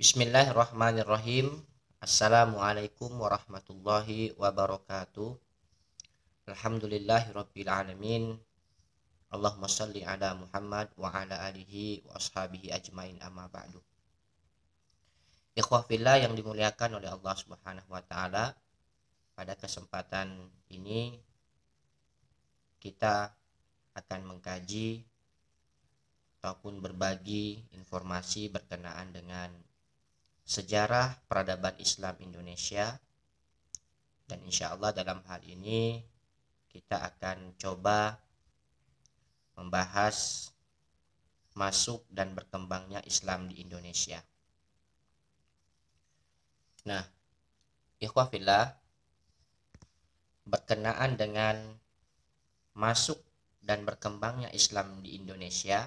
Bismillahirrahmanirrahim. Assalamualaikum warahmatullahi wabarakatuh. Alhamdulillahirabbil alamin. Allahumma shalli ala Muhammad wa ala alihi wa ashabihi ajmain amma ba'du. Ikhwah fillah yang dimuliakan oleh Allah Subhanahu wa taala, pada kesempatan ini kita akan mengkaji ataupun berbagi informasi berkenaan dengan sejarah peradaban Islam Indonesia, dan insya Allah dalam hal ini kita akan coba membahas masuk dan berkembangnya Islam di Indonesia. Nah, ikhwah fillah, berkenaan dengan masuk dan berkembangnya Islam di Indonesia,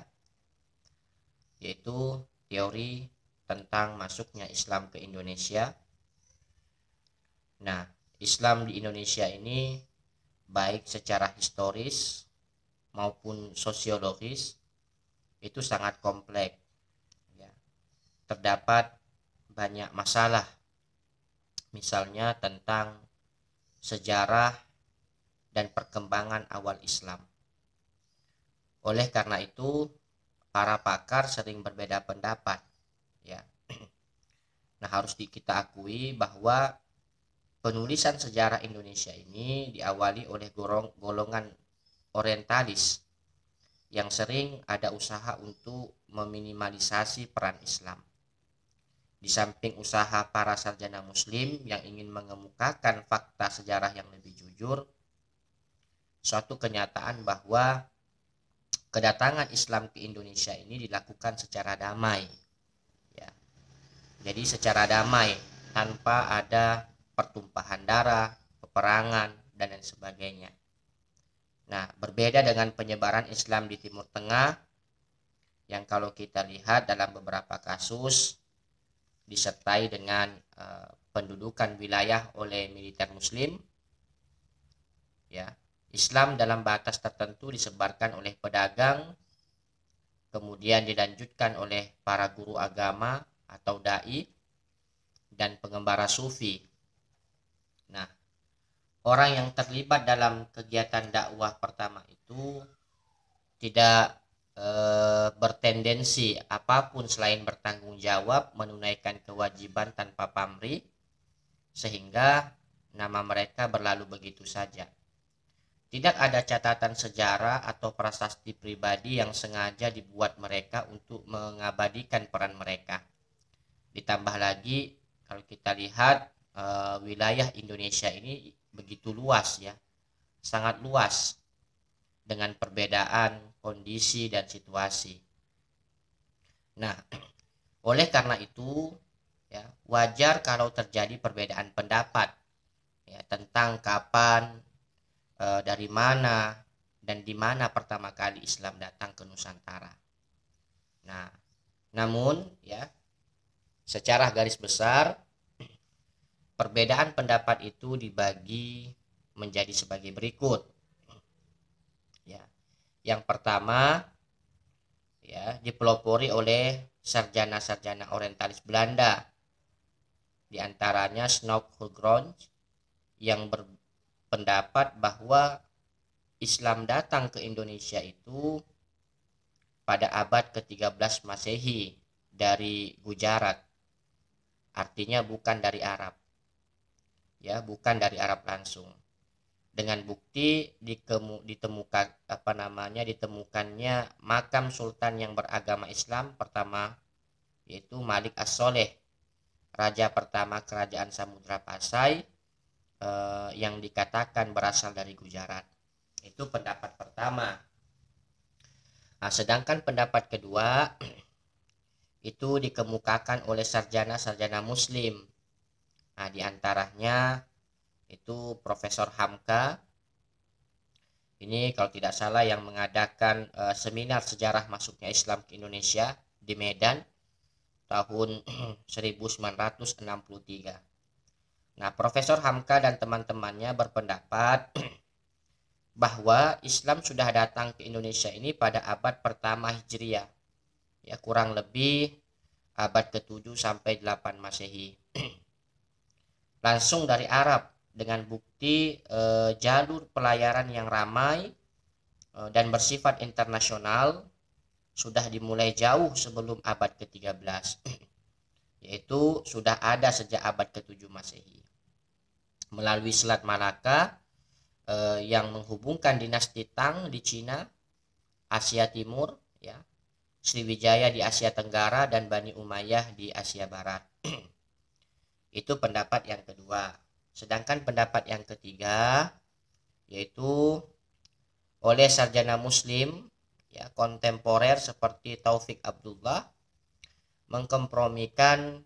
yaitu teori tentang masuknya Islam ke Indonesia. Nah, Islam di Indonesia ini baik secara historis maupun sosiologis itu sangat kompleks, ya. Terdapat banyak masalah, misalnya tentang sejarah dan perkembangan awal Islam. Oleh karena itu, para pakar sering berbeda pendapat, ya. Nah, harus kita akui bahwa penulisan sejarah Indonesia ini diawali oleh golongan orientalis yang sering ada usaha untuk meminimalisasi peran Islam. Di samping usaha para sarjana muslim yang ingin mengemukakan fakta sejarah yang lebih jujur, suatu kenyataan bahwa kedatangan Islam ke Indonesia ini dilakukan secara damai, ya. Jadi secara damai, tanpa ada pertumpahan darah, peperangan, dan lain sebagainya. Nah, berbeda dengan penyebaran Islam di Timur Tengah, yang kalau kita lihat dalam beberapa kasus disertai dengan pendudukan wilayah oleh militer Muslim, ya. Islam dalam batas tertentu disebarkan oleh pedagang, kemudian dilanjutkan oleh para guru agama atau dai dan pengembara sufi. Nah, orang yang terlibat dalam kegiatan dakwah pertama itu tidak bertendensi apapun selain bertanggung jawab menunaikan kewajiban tanpa pamrih, sehingga nama mereka berlalu begitu saja. Tidak ada catatan sejarah atau prasasti pribadi yang sengaja dibuat mereka untuk mengabadikan peran mereka. Ditambah lagi, kalau kita lihat wilayah Indonesia ini begitu luas, ya, sangat luas dengan perbedaan kondisi dan situasi. Nah, oleh karena itu, ya, wajar kalau terjadi perbedaan pendapat, ya, tentang kapan, dari mana, dan di mana pertama kali Islam datang ke Nusantara. Nah, namun, ya, secara garis besar perbedaan pendapat itu dibagi menjadi sebagai berikut. Ya, yang pertama, ya, dipelopori oleh sarjana-sarjana orientalis Belanda, di antaranya Snoek Hultgrond, yang berpendapat bahwa Islam datang ke Indonesia itu pada abad ke-13 Masehi dari Gujarat. Artinya bukan dari Arab. Ya, bukan dari Arab langsung. Dengan bukti ditemukannya makam sultan yang beragama Islam pertama, yaitu Malik As-Soleh, raja pertama kerajaan Samudra Pasai, yang dikatakan berasal dari Gujarat. Itu pendapat pertama. Nah, sedangkan pendapat kedua itu dikemukakan oleh sarjana-sarjana muslim. Nah, diantaranya itu Profesor Hamka. Ini kalau tidak salah yang mengadakan seminar sejarah masuknya Islam ke Indonesia di Medan tahun 1963. Nah, Profesor Hamka dan teman-temannya berpendapat bahwa Islam sudah datang ke Indonesia ini pada abad pertama Hijriah, ya, kurang lebih abad ke-7 sampai 8 Masehi. Langsung dari Arab dengan bukti jalur pelayaran yang ramai dan bersifat internasional sudah dimulai jauh sebelum abad ke-13, yaitu sudah ada sejak abad ke-7 Masehi. Melalui Selat Malaka yang menghubungkan dinasti Tang di Cina, Asia Timur, ya, Sriwijaya di Asia Tenggara, dan Bani Umayyah di Asia Barat. Itu pendapat yang kedua. Sedangkan pendapat yang ketiga, yaitu oleh sarjana muslim ya kontemporer seperti Taufik Abdullah, mengkompromikan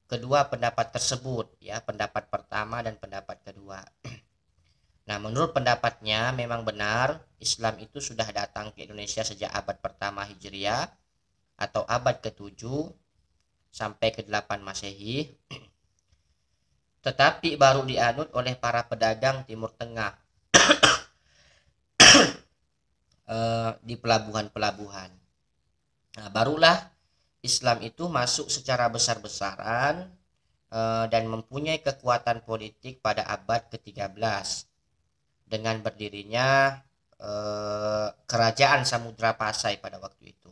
kedua pendapat tersebut, ya, pendapat pertama dan pendapat kedua. Nah, menurut pendapatnya memang benar Islam itu sudah datang ke Indonesia sejak abad pertama Hijriah atau abad ke-7 sampai ke-8 Masehi, tetapi baru dianut oleh para pedagang Timur Tengah di pelabuhan-pelabuhan. Nah, barulah Islam itu masuk secara besar-besaran dan mempunyai kekuatan politik pada abad ke-13 dengan berdirinya kerajaan Samudra Pasai pada waktu itu.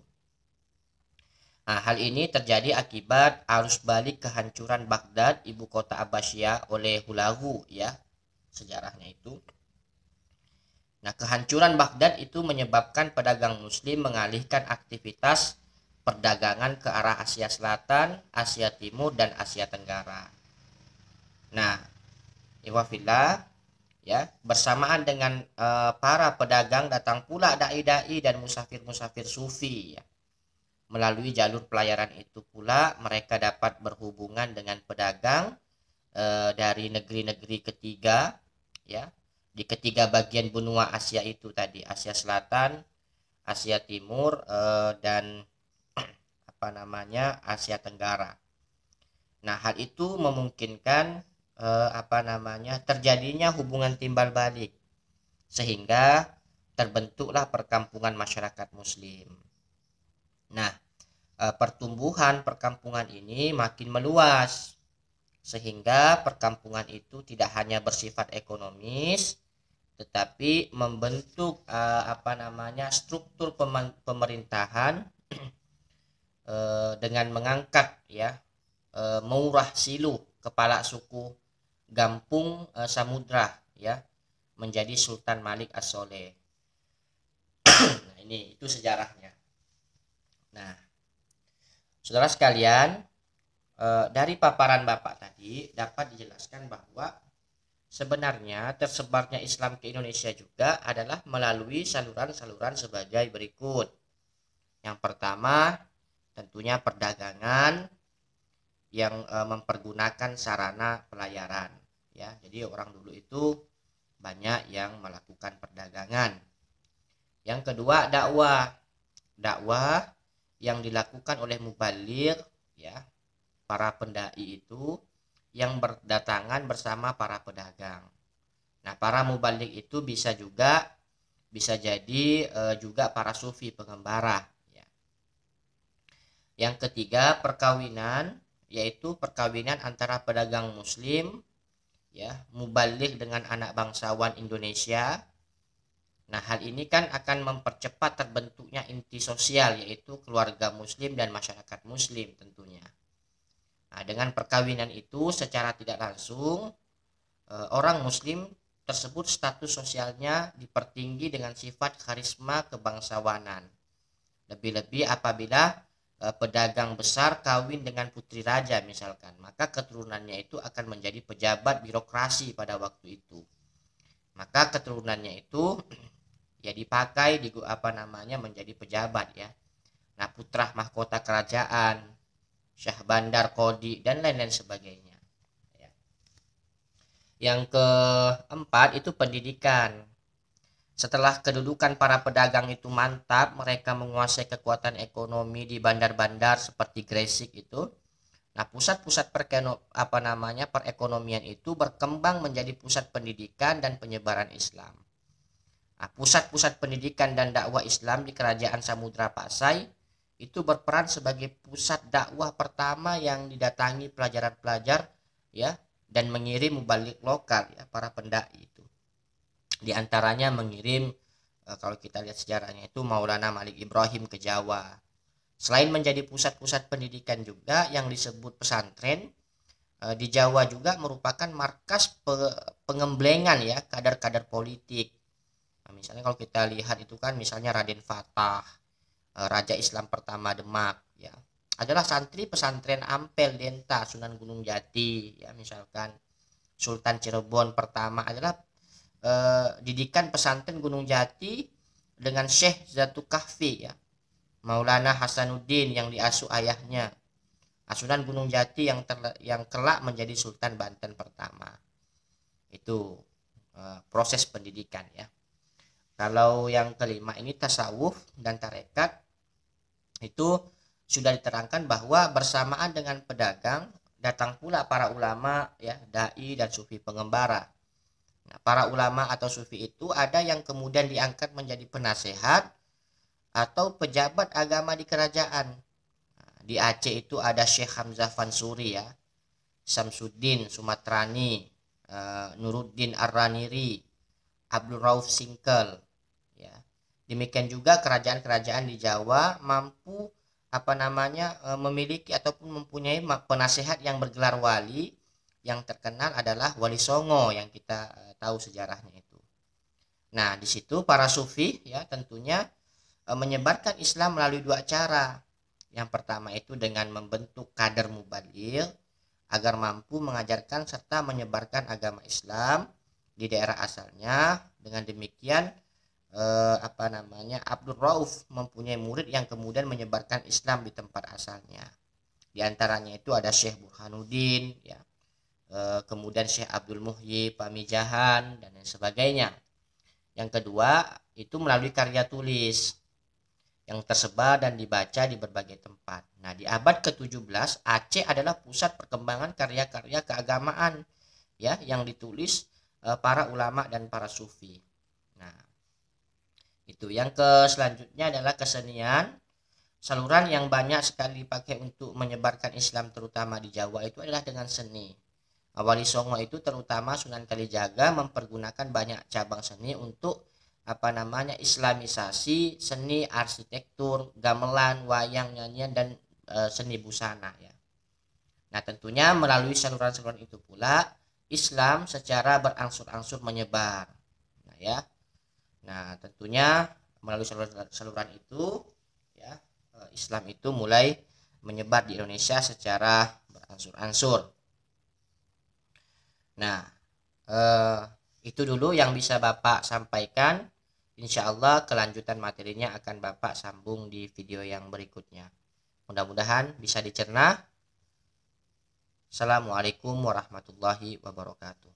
Nah, hal ini terjadi akibat arus balik kehancuran Baghdad, ibu kota Abbasiyah, oleh Hulagu, ya, sejarahnya itu. Nah, kehancuran Baghdad itu menyebabkan pedagang muslim mengalihkan aktivitas perdagangan ke arah Asia Selatan, Asia Timur, dan Asia Tenggara. Nah, iwafillah, ya, bersamaan dengan para pedagang datang pula dai-dai dan musafir-musafir sufi, ya. Melalui jalur pelayaran itu pula mereka dapat berhubungan dengan pedagang dari negeri-negeri ketiga, ya, di ketiga bagian benua Asia itu tadi, Asia Selatan, Asia Timur, dan Asia Tenggara. Nah, hal itu memungkinkan terjadinya hubungan timbal balik sehingga terbentuklah perkampungan masyarakat muslim. Nah, pertumbuhan perkampungan ini makin meluas sehingga perkampungan itu tidak hanya bersifat ekonomis tetapi membentuk struktur pemerintahan dengan mengangkat, ya, Maurah Siluh, kepala suku Gampung Samudra, ya, menjadi Sultan Malik As-Soleh. Nah, itu sejarahnya. Nah, saudara sekalian, dari paparan Bapak tadi dapat dijelaskan bahwa sebenarnya tersebarnya Islam ke Indonesia juga adalah melalui saluran-saluran sebagai berikut. Yang pertama, tentunya perdagangan yang mempergunakan sarana pelayaran, ya. Jadi orang dulu itu banyak yang melakukan perdagangan. Yang kedua, dakwah yang dilakukan oleh mubaligh, ya, para pendai itu yang berdatangan bersama para pedagang. Nah, para mubaligh itu bisa jadi juga para sufi pengembara. Yang ketiga, perkawinan, yaitu perkawinan antara pedagang muslim, ya, mubaligh dengan anak bangsawan Indonesia. Nah, hal ini kan akan mempercepat terbentuknya inti sosial, yaitu keluarga muslim dan masyarakat muslim tentunya. Nah, dengan perkawinan itu secara tidak langsung orang muslim tersebut status sosialnya dipertinggi dengan sifat karisma kebangsawanan. Lebih-lebih apabila pedagang besar kawin dengan putri raja misalkan, maka keturunannya itu akan menjadi pejabat birokrasi pada waktu itu. Maka keturunannya itu ya dipakai menjadi pejabat, ya. Nah, putra mahkota kerajaan, Syah Bandar Kodi, dan lain-lain sebagainya, ya. Yang keempat itu pendidikan. Setelah kedudukan para pedagang itu mantap, mereka menguasai kekuatan ekonomi di bandar-bandar seperti Gresik itu. Nah, pusat-pusat perekonomian itu berkembang menjadi pusat pendidikan dan penyebaran Islam. Nah, pusat-pusat pendidikan dan dakwah Islam di kerajaan Samudra Pasai itu berperan sebagai pusat dakwah pertama yang didatangi pelajar-pelajar ya, dan mengirim mubalik lokal ya, para pendai itu. Di antaranya mengirim kalau kita lihat sejarahnya itu Maulana Malik Ibrahim ke Jawa. Selain menjadi pusat-pusat pendidikan juga yang disebut pesantren, di Jawa juga merupakan markas pengemblengan ya kadar-kadar politik. Nah, misalnya kalau kita lihat itu kan misalnya Raden Fatah, Raja Islam pertama Demak ya, adalah santri pesantren Ampel Denta Sunan Gunung Jati ya. Misalkan Sultan Cirebon pertama adalah didikan pesantren Gunung Jati dengan Syekh Zatu Kahfi ya. Maulana Hasanuddin yang diasuh ayahnya, Sunan Gunung Jati yang kelak menjadi Sultan Banten pertama. Itu proses pendidikan ya. Kalau yang kelima ini tasawuf dan tarekat, itu sudah diterangkan bahwa bersamaan dengan pedagang datang pula para ulama ya, dai dan sufi pengembara. Nah, para ulama atau sufi itu ada yang kemudian diangkat menjadi penasehat atau pejabat agama di kerajaan. Nah, di Aceh itu ada Syekh Hamzah Fansuri ya, Samsuddin Sumatrani, Nuruddin Ar-Raniri, Abdul Rauf Singkel ya. Demikian juga kerajaan-kerajaan di Jawa mampu memiliki ataupun mempunyai penasehat yang bergelar wali. Yang terkenal adalah Wali Songo yang kita tahu sejarahnya itu. Nah, di situ para sufi ya tentunya menyebarkan Islam melalui dua cara. Yang pertama itu dengan membentuk kader mubaligh agar mampu mengajarkan serta menyebarkan agama Islam di daerah asalnya. Dengan demikian Abdul Rauf mempunyai murid yang kemudian menyebarkan Islam di tempat asalnya. Di antaranya itu ada Syekh Burhanuddin ya, kemudian Syekh Abdul Muhyi Pamijahan dan lain sebagainya. Yang kedua itu melalui karya tulis yang tersebar dan dibaca di berbagai tempat. Nah, di abad ke-17 Aceh adalah pusat perkembangan karya-karya keagamaan ya yang ditulis para ulama dan para sufi. Nah, itu yang selanjutnya adalah kesenian. Saluran yang banyak sekali dipakai untuk menyebarkan Islam terutama di Jawa itu adalah dengan seni. Wali Songo itu terutama Sunan Kalijaga mempergunakan banyak cabang seni untuk islamisasi seni arsitektur, gamelan, wayang, nyanyian dan seni busana ya. Nah, tentunya melalui saluran-saluran itu pula Islam secara berangsur-angsur menyebar. Nah, ya. Nah, tentunya melalui saluran itu ya, Islam itu mulai menyebar di Indonesia secara berangsur-angsur. Nah, itu dulu yang bisa Bapak sampaikan. Insya Allah kelanjutan materinya akan Bapak sambung di video yang berikutnya. Mudah-mudahan bisa dicerna. Assalamualaikum warahmatullahi wabarakatuh.